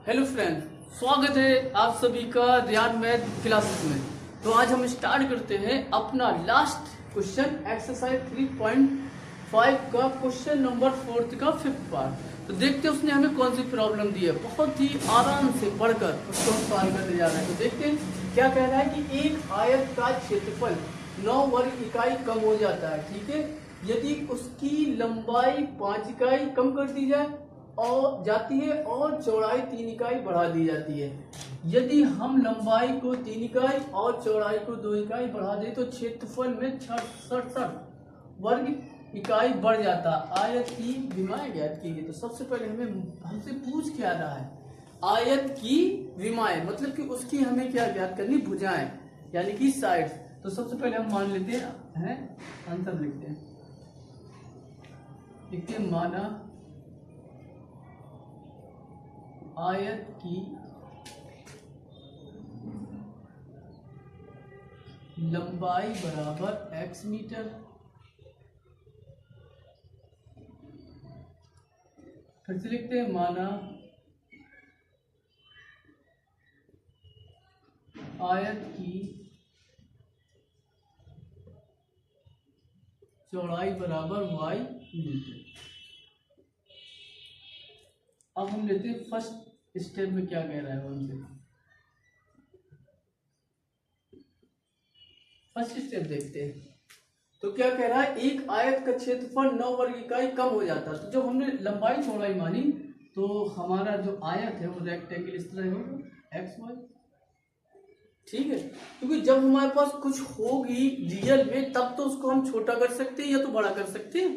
Hello friend, स्वागत है आप सभी का रियान मैथ क्लासेस में। तो आज हम स्टार्ट करते हैं अपना लास्ट क्वेश्चन एक्सरसाइज 3.5 का क्वेश्चन नंबर 4 का 5th पार्ट। तो देखते हैं उसने हमें कौन सी प्रॉब्लम दी है। बहुत ही आराम से पढ़कर उसको हम सॉल्व करने जा रहे हैं। तो देखते हैं क्या कह रहा है कि एक आयत का क्षेत्रफल 9 वर्ग इकाई कम हो जाता है, ठीक है, यदि उसकी लंबाई 5 इकाई कम कर दी जाए और जाती है और चौड़ाई 3 इकाई बढ़ा दी जाती है। यदि हम लंबाई को 3 इकाई और चौड़ाई को 2 इकाई बढ़ा दें तो क्षेत्रफल में 67 वर्ग इकाई बढ़ जाता। आयत की विमाएं ज्ञात कीजिए। तो सबसे पहले हमसे पूछ क्या रहा है, आयत की विमाएं मतलब कि उसकी हमें क्या ज्ञात करनी, भुजाएं यानी कि साइड्स। तो सबसे पहले हम मान लेते हैं आंसर लिखते हैं माना आयत की लंबाई बराबर x मीटर, फिर से लिखते हैं माना आयत की चौड़ाई बराबर y मीटर। अब हम लेते हैं फर्स्ट स्टेप में क्या कह रहा है हमसे। फर्स्ट स्टेप देखते हैं। तो क्या कह रहा है, एक आयत का क्षेत्रफल 9 वर्ग इकाई कम हो जाता है। तो जब हमने लंबाई चौड़ाई मानी तो हमारा जो आयत है वो रेक्टेंगल इस तरह होगा एक्स वाई, ठीक है। क्योंकि जब हमारे पास कुछ होगी रियल में तब तो उसको हम छोटा कर सकते हैं या तो बड़ा कर सकते हैं।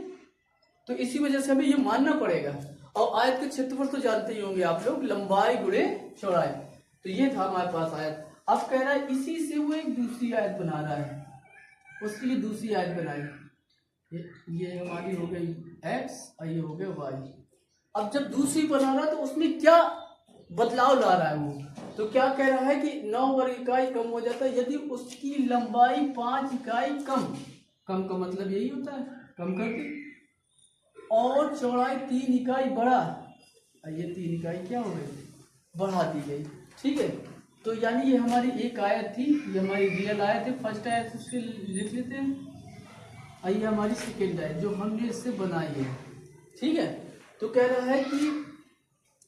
तो इसी वजह से हमें ये मानना पड़ेगा। और आयत के क्षेत्रफल तो जानते ही होंगे आप लोग, लंबाई गुणे चौड़ाई। तो ये था हमारे पास आयत। अब कह रहा है इसी से वो एक दूसरी आयत बना रहा है, उसके लिए दूसरी आयत बनाई। ये हमारी हो गई x और ये हो गया y। अब जब दूसरी बना रहा है तो उसमें क्या बदलाव ला रहा है वो, तो क्या कह रहा है कि 9 वर्ग इकाई कम हो जाता है यदि उसकी लंबाई 5 इकाई कम का मतलब यही होता है कम करके, और चौड़ाई 3 इकाई बढ़ा। ये 3 इकाई क्या हो गई, बढ़ा दी गई, ठीक है। तो यानी ये हमारी एक आयत थी, ये हमारी रियल आयत है। फर्स्ट आयत इसके लिख लेते हैं। ये हमारी सेकेंड आयत जो हमने इससे बनाई है, ठीक है। तो कह रहा है कि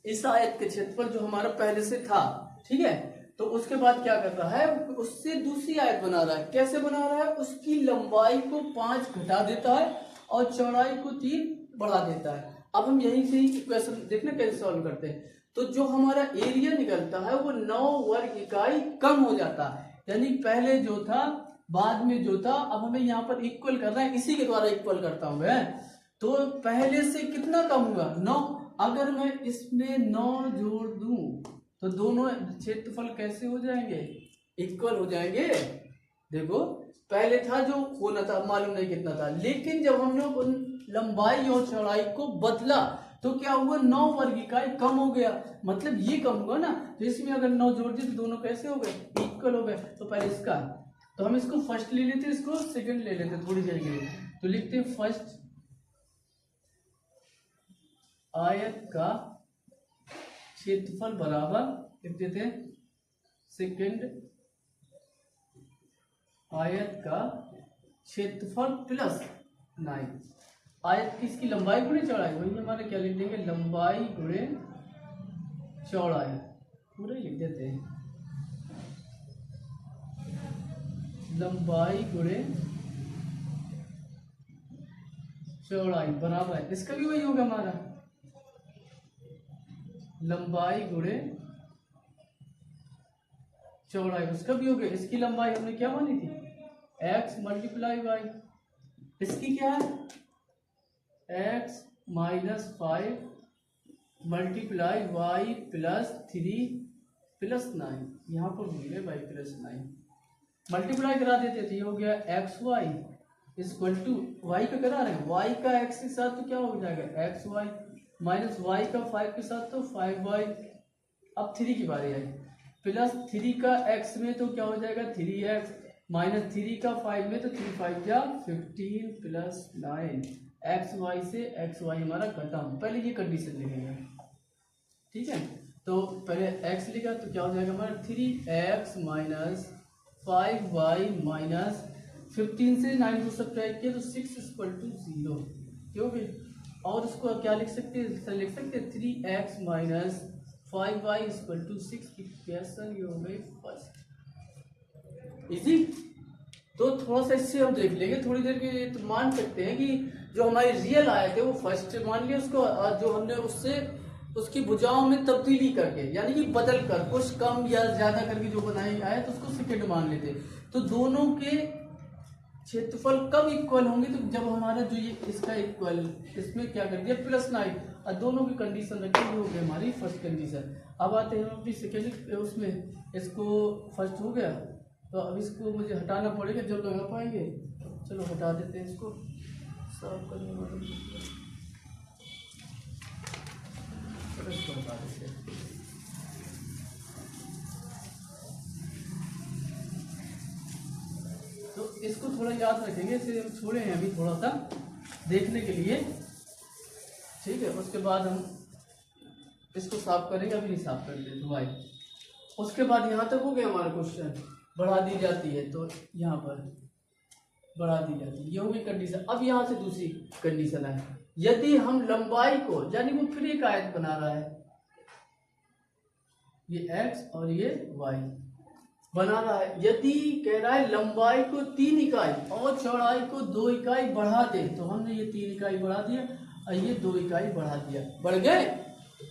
इस आयत के क्षेत्रफल जो हमारा पहले से था, ठीक है, तो उसके बाद क्या कर रहा है, उससे दूसरी आयत बना रहा है। कैसे बना रहा है, उसकी लंबाई को 5 घटा देता है और चौड़ाई को 3 बढ़ा देता है। अब हम यहीं से ही इक्वेशन देखना कैसे सॉल्व करते हैं। तो जो हमारा एरिया निकलता है वो 9 वर्ग इकाई कम हो जाता है, यानी पहले जो था बाद में जो था। अब हमें यहाँ पर इक्वल करना है, इसी के द्वारा इक्वल करता हूं मैं। तो पहले से कितना कम हुआ, 9। अगर मैं इसमें 9 जोड़ दूं तो दोनों क्षेत्रफल कैसे हो जाएंगे, इक्वल हो जाएंगे। देखो पहले था जो होना था मालूम नहीं कितना था, लेकिन जब हमने उन लंबाई और चौड़ाई को बदला तो क्या हुआ, 9 वर्ग इकाई कम हो गया, मतलब ये कम हुआ ना। तो इसमें अगर 9 जोड़ दिए तो दोनों कैसे हो गए, इक्वल हो गए। तो पहले इसका, तो हम इसको फर्स्ट ले लेते, इसको सेकंड ले लेते थोड़ी देर के लिए। तो लिखते हैं फर्स्ट आयत का क्षेत्रफल बराबर लिख देते हैं सेकंड आयत का क्षेत्रफल प्लस 9। आयत की इसकी लंबाई गुणे चौड़ाई, वही हमारे क्या लिख देंगे, लंबाई गुणे चौड़ाई, पूरा लिख देते हैं लंबाई गुणे चौड़ाई बराबर, इसका भी वही होगा हमारा लंबाई गुणे चौड़ाई, उसका भी हो गया। इसकी लंबाई हमने क्या मानी थी, x मल्टीप्लाई वाई, इसकी क्या है x minus 5 multiply y plus 3 plus 9। यहाँ पर भूल गए वाई प्लस 9, मल्टीप्लाई करा देते थे, ये हो गया x y equal to y का करा रहे हैं, वाई का एक्स के साथ तो क्या हो जाएगा एक्स वाई, माइनस वाई का 5 के साथ तो 5y। अब 3 की बारी आई, प्लस 3 का x में तो क्या हो जाएगा 3x, माइनस 3 का 5 में तो 3 5 जा 15 प्लस 9। एक्स वाई से एक्स वाई हमारा खत्म। पहले ये कंडीशन लिखेंगे, ठीक है। तो पहले x लिखा तो क्या हो जाएगा हमारा 3x माइनस 5y माइनस 15 से 9 को सब्ट्रैक्ट किया तो 6 इक्वल टू 0 क्योंकि और इसको क्या लिख सकते हैं, लिख सकते हैं 3x minus 5y equal to 6 equation ये हो गई फर्स्ट। इजी। तो थोड़ा सा इससे हम देख लेंगे थोड़ी देर के लिए, तो मान सकते हैं कि जो हमारे रियल आए थे वो फर्स्ट मान लिया उसको, और जो हमने उससे उसकी भुजाओं में तब्दीली करके यानी कि बदल कर कुछ कम या ज्यादा करके जो बनाई आए तो उसको सेकेंड मान लेते। तो दोनों के क्षेत्रफल कब इक्वल होंगे, तो जब हमारा जो ये इसका इक्वल इसमें क्या कर दिया +9 और दोनों की कंडीशन रखेंगे हो गई हमारी फर्स्ट कंडीशन। अब आते हैं अपनी सेकेंड उसमें, इसको फर्स्ट हो गया तो अब इसको मुझे हटाना पड़ेगा जब लगा पाएंगे। चलो हटा देते हैं इसको, साफ करने वाले इसको हटा देते हैं। तो इसको थोड़ा याद रखेंगे, इसे हम छोड़े हैं अभी थोड़ा सा देखने के लिए, ठीक है। उसके बाद हम इसको साफ करेंगे, अभी नहीं साफ करते तो भाई। उसके बाद यहाँ तक हो गया हमारा क्वेश्चन, बढ़ा दी जाती है तो यहाँ पर बढ़ा दी जाती है, ये होगी कंडीशन। अब यहाँ से दूसरी कंडीशन है, यदि हम लंबाई को, यानी वो फिर एक आयत बना रहा है, ये x और ये y बना रहा है, यदि कह रहा है लंबाई को 3 इकाई और चौड़ाई को 2 इकाई बढ़ा दे, तो हमने ये 3 इकाई बढ़ा दिया और ये 2 इकाई बढ़ा दिया, बढ़ गए।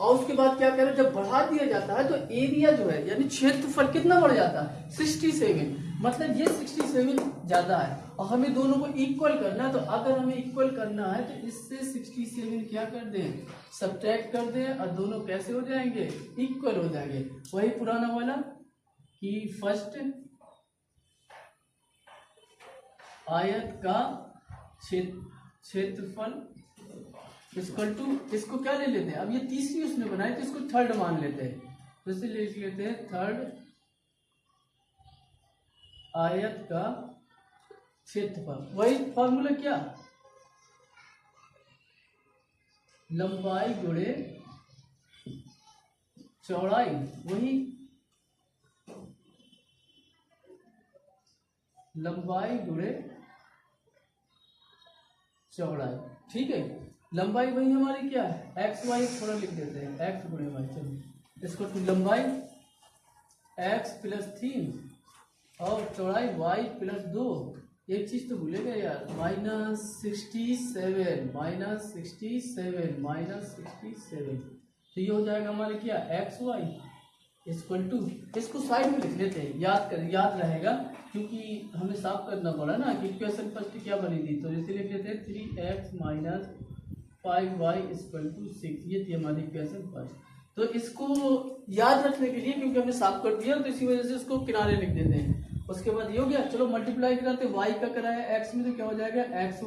और उसके बाद क्या करें, जब बढ़ा दिया जाता है तो एरिया जो है यानी क्षेत्रफल कितना बढ़ जाता है 67, मतलब ये 67 ज्यादा है और हमें दोनों को इक्वल करना है। तो अगर हमें इक्वल करना है तो इससे 67 क्या कर दें, सब्ट्रैक्ट कर दें और दोनों कैसे हो जाएंगे, इक्वल हो जाएंगे। वही पुराना वाला कि फर्स्ट आयत का क्षेत्रफल इक्वल टू, इसको क्या ले लेते हैं, अब ये तीसरी उसने बनाई तो इसको थर्ड मान लेते हैं, तो इसे लिख लेते हैं थर्ड आयत का क्षेत्रफल। वही फॉर्मूला क्या, लंबाई गुणे चौड़ाई, वही लंबाई गुणे चौड़ाई, ठीक है। लंबाई वही हमारी क्या है एक्स वाई, थोड़ा लिख देते हैं एक्स गुणे वाई, चलो इसको तो लंबाई x + 3 और चौड़ाई y + 2। एक चीज तो भूलेगा यार, -67 तो ये हो जाएगा हमारे क्या x y इक्वल टू, इसको साइड में लिख लेते हैं, याद रहेगा क्योंकि हमें साफ करना पड़ा ना कि इक्वेशन फर्स्ट क्या बनी थी, तो इसे लिख लेते हैं 3x - 5y = 6, ये थी हमारी इक्वेशन फर्स्ट। तो इसको याद रखने के लिए क्योंकि हमने साफ कर दिया तो इसी वजह से इसको किनारे लिख देते हैं। उसके बाद ये हो गया, चलो मल्टीप्लाई कराते, y का कराया x में तो क्या हो जाएगा xy +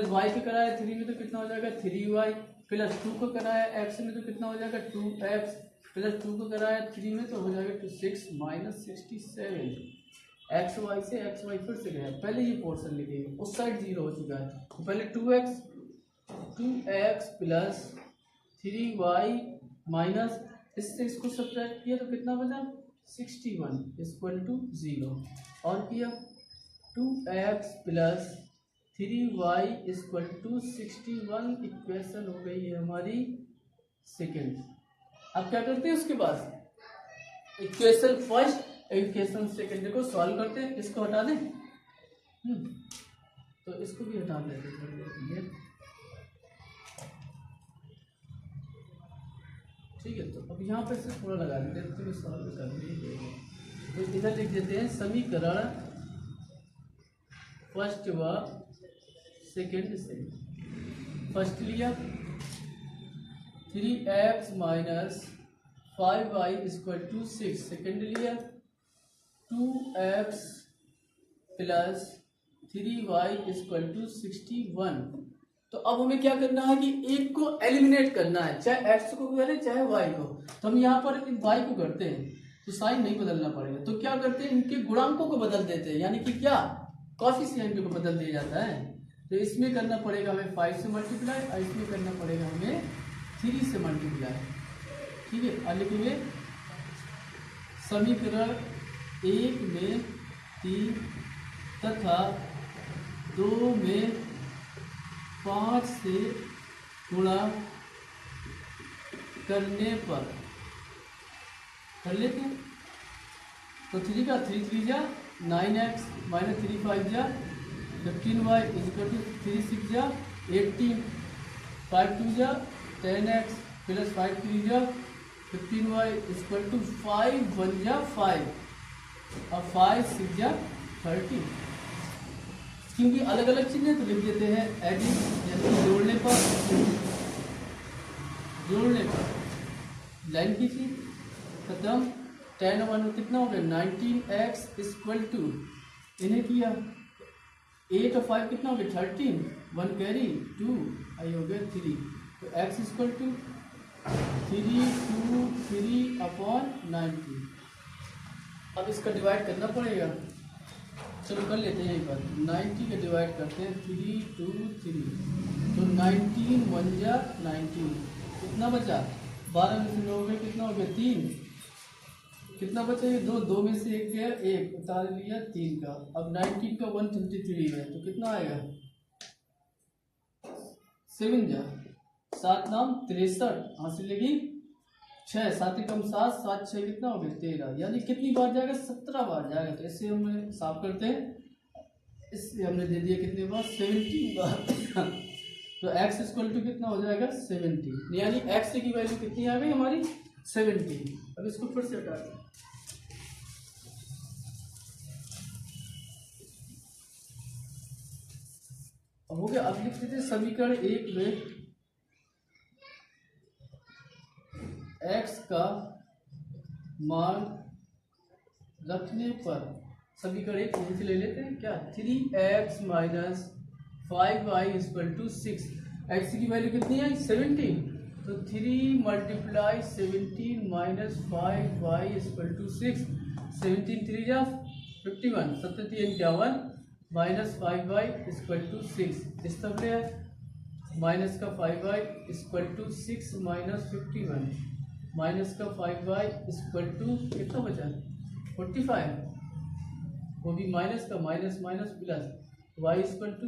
y का कराया 3 में तो कितना हो जाएगा 3y + 2 को कराया x में तो कितना हो जाएगा 2x + 2 को कराया 3 में तो हो जाएगा 6 - 67। xy से xy फिर से गया, पहले ये पोर्शन लिखेंगे, उस साइड 0 हो चुका है तो पहले 2x + 3y माइनस इससे इसको सब्ट्रैक्ट किया तो कितना बचा 61 = 0 और किया 2x + 3y = 61, इक्वेशन हो गई है हमारी सेकेंड। अब क्या करते हैं उसके बाद इक्वेशन फर्स्ट इक्वेशन सेकेंड को सॉल्व करते हैं, इसको हटा दें तो इसको भी हटा देते हैं, ठीक है। तो अब यहाँ पर से थोड़ा लगा देते हैं तो सॉल्व कर लीजिए, तो इधर लिख देते हैं समीकरण फर्स्ट व सेकेंड से। फर्स्ट लिया 3x - 5y = 6, सेकेंड लिया 2x + 3y = 61। तो अब हमें क्या करना है कि एक को एलिमिनेट करना है, चाहे x को करें चाहे y को। तो हम यहाँ पर y को करते हैं तो साइन नहीं बदलना पड़ेगा, तो क्या करते हैं इनके गुणांकों को बदल देते हैं, यानी कि क्या कॉफिशिएंट को बदल दिया जाता है। तो इसमें करना पड़ेगा हमें 5 से मल्टीप्लाई और इसमें करना पड़ेगा हमें 3 से मल्टीप्लाई, ठीक है। अब लिखेंगे समीकरण 1 में 3 तथा 2 में 5 से गुणा करने पर कर लेते हैं। तो 3 का 3 3 जा 9x माइनस 3 5 जा 15y इक्वल टू 3 6 जा 18, 5 2 जा 10x प्लस 5 3 जा 15y इक्वल टू 5 1 जा 5 और 5 6 जा 30। क्योंकि अलग अलग चिन्ह तो लिख देते हैं एडिंग, यानी जोड़ने पर लाइन खींची खत्म। 10 और 1 कितना हो गया 19x इक्वल टू इन्हें किया 8 और 5 कितना हो गया 13, 1 कैरी 2 आई हो गया 3। तो x इक्वल टू 3 2 3 अपॉन 19। अब इसका डिवाइड करना पड़ेगा, चलो कर लेते हैं एक बार। 90 का डिवाइड करते हैं 3 2 3, तो 19 1 जा 19, कितना बचा 12 में से हो गया कितना हो गया 3, कितना बचा ये 2, 2 में से 1 गया 1 उतार लिया 3 का। अब 19 का 123 है तो कितना आएगा 7 जा 7 नाम 63 हासिल लगी 6, 7 कम 7 7 6 कितना हो गया 13, यानी कितनी बार जाएगा 17 बार जाएगा। तो इससे हम साफ करते हैं, इससे हमने दे दिया कितने बार 17 बार। तो x इक्वल टू कितना हो जाएगा 70, यानी x की वैल्यू कितनी आ गई हमारी 70। अब इसको फिर से हटा दें, अब हो गया। अब लिख देते समीकरण 1 में x का मान रखने पर समीकरण 1 यहीं से ले लेते हैं क्या 3x minus 5y equal to 6। x की वैल्यू कितनी है 17, तो 3 multiply 17 minus 5y equal to 6, 17 3 जा 51, 7 3 51 माइनस 5y इक्वल टू 6, इस तरफ ले आए माइनस का 5y equal to 6 minus 51 minus का 5y इक्वल टू कितना बचा 45, वो भी माइनस का minus minus plus y equal to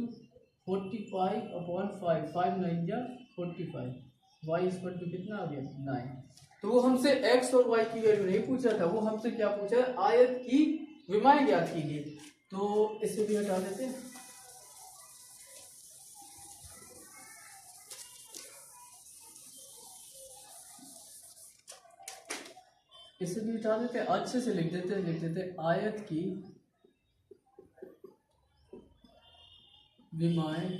45 upon 5, 5 9 जा 45, y इक्वल टू कितना आ गया 9। तो वो हमसे x और y की वैल्यू नहीं पूछा था, वो हमसे क्या पूछा है आयत की विमाएं ज्ञात कीजिए। तो इसे भी हटा देते हैं, इसे भी हटा देते हैं, अच्छे से लिख देते हैं आयत की विमाएं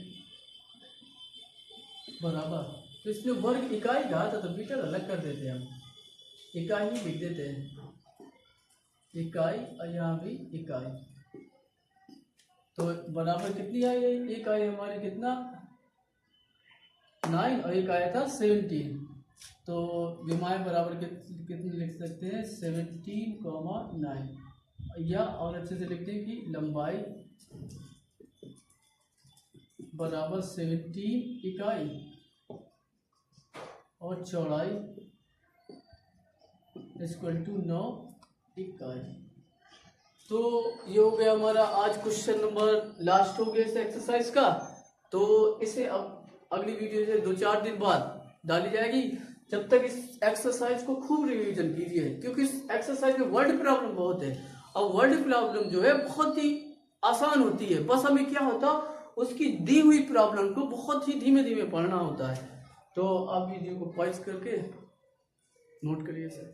बराबर। तो इसमें वर्ग इकाई कहा था तो मीटर अलग कर देते हैं, हम इकाई ही लिख देते हैं, इकाई और यहाँ भी इकाई। तो बराबर कितनी आई, एक आई हमारी कितना 9 और एक आया था 17। तो विमाएं बराबर कितने लिख सकते हैं 17,9, या और अच्छे से लिखते हैं कि लंबाई बराबर 17 इकाई और चौड़ाई इक्वल टू 9 इकाई। तो ये हो गया हमारा आज क्वेश्चन नंबर लास्ट हो गया इस एक्सरसाइज का। तो इसे अब अगली वीडियो से 2-4 दिन बाद डाली जाएगी। जब तक इस एक्सरसाइज को खूब रिवीजन कीजिए, क्योंकि इस एक्सरसाइज में वर्ड प्रॉब्लम बहुत है और वर्ड प्रॉब्लम जो है बहुत ही आसान होती है। बस हमें क्या होता उसकी दी हुई प्रॉब्लम को बहुत ही धीमे धीमे पढ़ना होता है। तो आप वीडियो को पॉज करके नोट करिए सर।